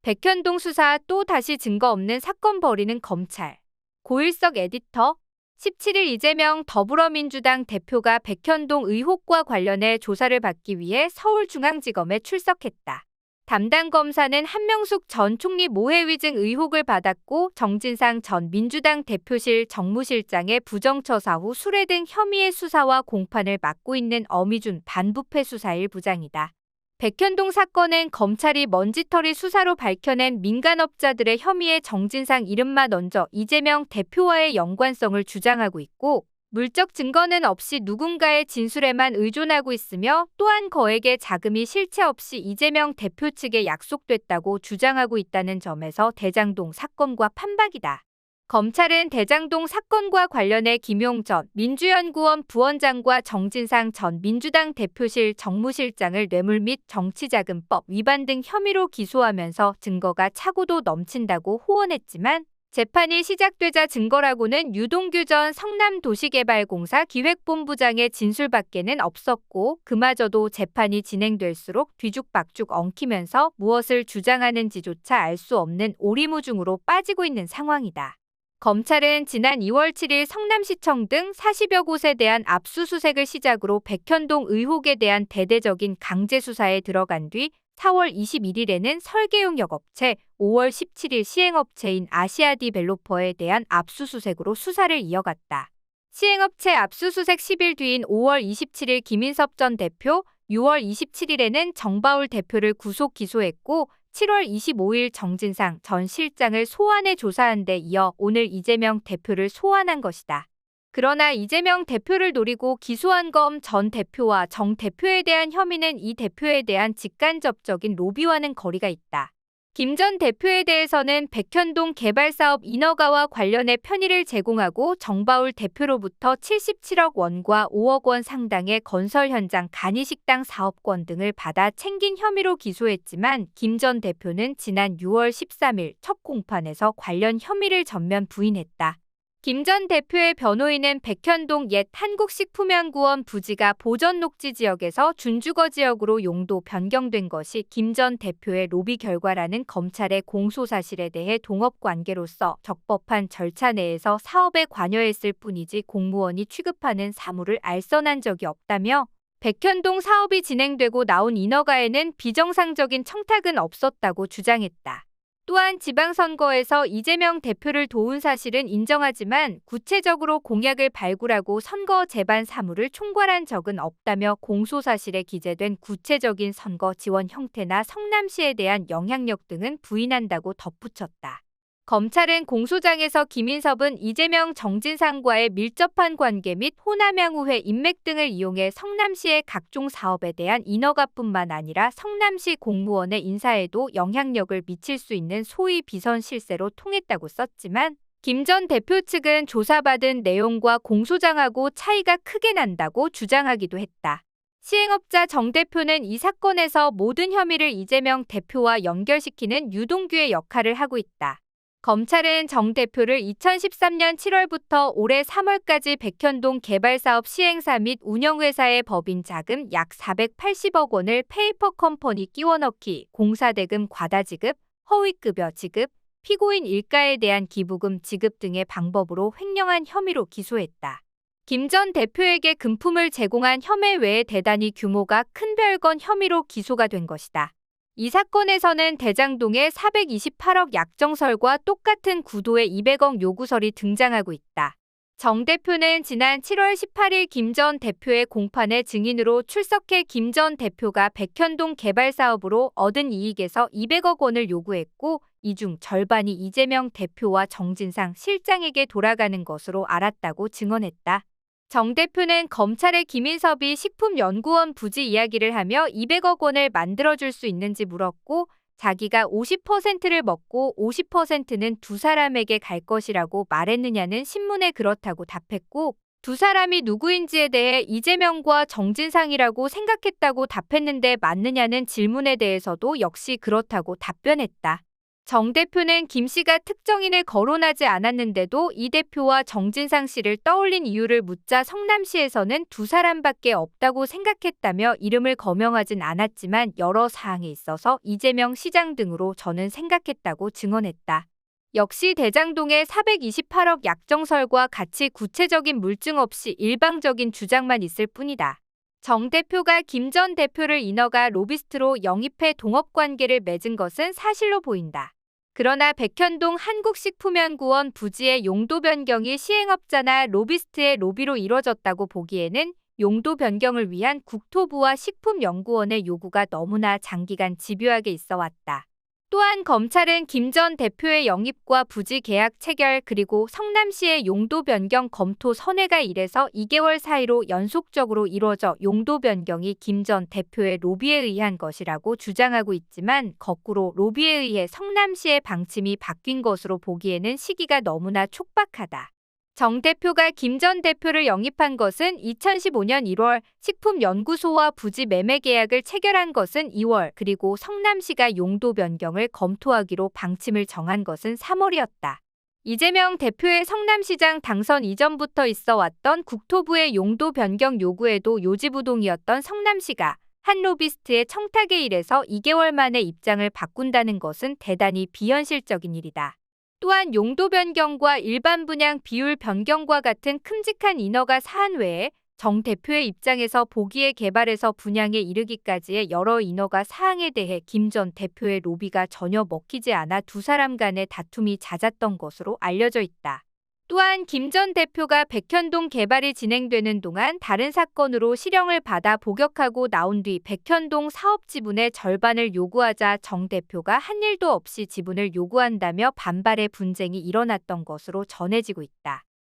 백현동 수사 또 다시 증거 없는 사건 벌이는 검찰. 고일석 에디터. 17일 이재명 더불어민주당 대표가 백현동 의혹과 관련해 조사를 받기 위해 서울중앙지검에 출석했다. 담당 검사는 한명숙 전 총리 모해위증 의혹을 받았고 정진상 전 민주당 대표실 정무실장의 부정처사 후 수뢰 등 혐의의 수사와 공판을 맡고 있는 어미준 반부패 수사일 부장이다. 백현동 사건은 검찰이 먼지털이 수사로 밝혀낸 민간업자들의 혐의에 정진상 이름만 얹어 이재명 대표와의 연관성을 주장하고 있고 물적 증거는 없이 누군가의 진술에만 의존하고 있으며 또한 거액의 자금이 실체 없이 이재명 대표 측에 약속됐다고 주장하고 있다는 점에서 대장동 사건과 판박이다. 검찰은 대장동 사건과 관련해 김용 전 민주연구원 부원장과 정진상 전 민주당 대표실 정무실장을 뇌물 및 정치자금법 위반 등 혐의로 기소하면서 증거가 차고도 넘친다고 호언했지만 재판이 시작되자 증거라고는 유동규 전 성남도시개발공사 기획본부장의 진술밖에는 없었고 그마저도 재판이 진행될수록 뒤죽박죽 엉키면서 무엇을 주장하는지조차 알 수 없는 오리무중으로 빠지고 있는 상황이다. 검찰은 지난 2월 7일 성남시청 등 40여 곳에 대한 압수수색을 시작으로 백현동 의혹에 대한 대대적인 강제 수사에 들어간 뒤 4월 21일에는 설계용 역업체, 5월 17일 시행업체인 아시아디벨로퍼에 대한 압수수색으로 수사를 이어갔다. 시행업체 압수수색 10일 뒤인 5월 27일 김인섭 전 대표, 6월 27일에는 정바울 대표를 구속 기소했고 7월 25일 정진상 전 실장을 소환해 조사한 데 이어 오늘 이재명 대표를 소환한 것이다. 그러나 이재명 대표를 노리고 기소한 검 전 대표와 정 대표에 대한 혐의는 이 대표에 대한 직간접적인 로비와는 거리가 있다. 김 전 대표에 대해서는 백현동 개발사업 인허가와 관련해 편의를 제공하고 정바울 대표로부터 77억 원과 5억 원 상당의 건설 현장 간이식당 사업권 등을 받아 챙긴 혐의로 기소했지만 김 전 대표는 지난 6월 13일 첫 공판에서 관련 혐의를 전면 부인했다. 김 전 대표의 변호인은 백현동 옛 한국식품연구원 부지가 보전녹지 지역에서 준주거 지역으로 용도 변경된 것이 김 전 대표의 로비 결과라는 검찰의 공소사실에 대해 동업관계로서 적법한 절차 내에서 사업에 관여했을 뿐이지 공무원이 취급하는 사무를 알선한 적이 없다며 백현동 사업이 진행되고 나온 인허가에는 비정상적인 청탁은 없었다고 주장했다. 또한 지방선거에서 이재명 대표를 도운 사실은 인정하지만 구체적으로 공약을 발굴하고 선거 재반 사무를 총괄한 적은 없다며 공소사실에 기재된 구체적인 선거 지원 형태나 성남시에 대한 영향력 등은 부인한다고 덧붙였다. 검찰은 공소장에서 김인섭은 이재명 정진상과의 밀접한 관계 및 호남 향후회 인맥 등을 이용해 성남시의 각종 사업에 대한 인허가뿐만 아니라 성남시 공무원의 인사에도 영향력을 미칠 수 있는 소위 비선 실세로 통했다고 썼지만 김 전 대표 측은 조사받은 내용과 공소장하고 차이가 크게 난다고 주장하기도 했다. 시행업자 정 대표는 이 사건에서 모든 혐의를 이재명 대표와 연결시키는 유동규의 역할을 하고 있다. 검찰은 정 대표를 2013년 7월부터 올해 3월까지 백현동 개발사업 시행사 및 운영회사의 법인 자금 약 480억 원을 페이퍼 컴퍼니 끼워넣기, 공사대금 과다 지급, 허위급여 지급, 피고인 일가에 대한 기부금 지급 등의 방법으로 횡령한 혐의로 기소했다. 김 전 대표에게 금품을 제공한 혐의 외에 대단히 규모가 큰 별건 혐의로 기소가 된 것이다. 이 사건에서는 대장동의 428억 약정설과 똑같은 구도의 200억 요구설이 등장하고 있다. 정 대표는 지난 7월 18일 김 전 대표의 공판에 증인으로 출석해 김 전 대표가 백현동 개발 사업으로 얻은 이익에서 200억 원을 요구했고 이 중 절반이 이재명 대표와 정진상 실장에게 돌아가는 것으로 알았다고 증언했다. 정 대표는 검찰의 김인섭이 식품연구원 부지 이야기를 하며 200억 원을 만들어줄 수 있는지 물었고 자기가 50%를 먹고 50%는 두 사람에게 갈 것이라고 말했느냐는 신문에 그렇다고 답했고 두 사람이 누구인지에 대해 이재명과 정진상이라고 생각했다고 답했는데 맞느냐는 질문에 대해서도 역시 그렇다고 답변했다. 정 대표는 김 씨가 특정인을 거론하지 않았는데도 이 대표와 정진상 씨를 떠올린 이유를 묻자 성남시에서는 두 사람밖에 없다고 생각했다며 이름을 거명하진 않았지만 여러 사항이 있어서 이재명 시장 등으로 저는 생각했다고 증언했다. 역시 대장동의 428억 약정설과 같이 구체적인 물증 없이 일방적인 주장만 있을 뿐이다. 정 대표가 김 전 대표를 인허가 로비스트로 영입해 동업관계를 맺은 것은 사실로 보인다. 그러나 백현동 한국식품연구원 부지의 용도 변경이 시행업자나 로비스트의 로비로 이뤄졌다고 보기에는 용도 변경을 위한 국토부와 식품연구원의 요구가 너무나 장기간 집요하게 있어 왔다. 또한 검찰은 김 전 대표의 영입과 부지 계약 체결 그리고 성남시의 용도 변경 검토 선회가 1에서 2개월 사이로 연속적으로 이루어져 용도 변경이 김 전 대표의 로비에 의한 것이라고 주장하고 있지만 거꾸로 로비에 의해 성남시의 방침이 바뀐 것으로 보기에는 시기가 너무나 촉박하다. 정 대표가 김 전 대표를 영입한 것은 2015년 1월, 식품연구소와 부지 매매 계약을 체결한 것은 2월, 그리고 성남시가 용도 변경을 검토하기로 방침을 정한 것은 3월이었다. 이재명 대표의 성남시장 당선 이전부터 있어 왔던 국토부의 용도 변경 요구에도 요지부동이었던 성남시가 한 로비스트의 청탁에 1에서 2개월 만에 입장을 바꾼다는 것은 대단히 비현실적인 일이다. 또한 용도 변경과 일반 분양 비율 변경과 같은 큼직한 인허가 사안 외에 정 대표의 입장에서 보기에 개발에서 분양에 이르기까지의 여러 인허가 사항에 대해 김 전 대표의 로비가 전혀 먹히지 않아 두 사람 간의 다툼이 잦았던 것으로 알려져 있다. 또한 김 전 대표가 백현동 개발이 진행되는 동안 다른 사건으로 실형을 받아 복역하고 나온 뒤 백현동 사업 지분의 절반을 요구하자 정 대표가 한 일도 없이 지분을 요구한다며 반발의 분쟁이 일어났던 것으로 전해지고 있다.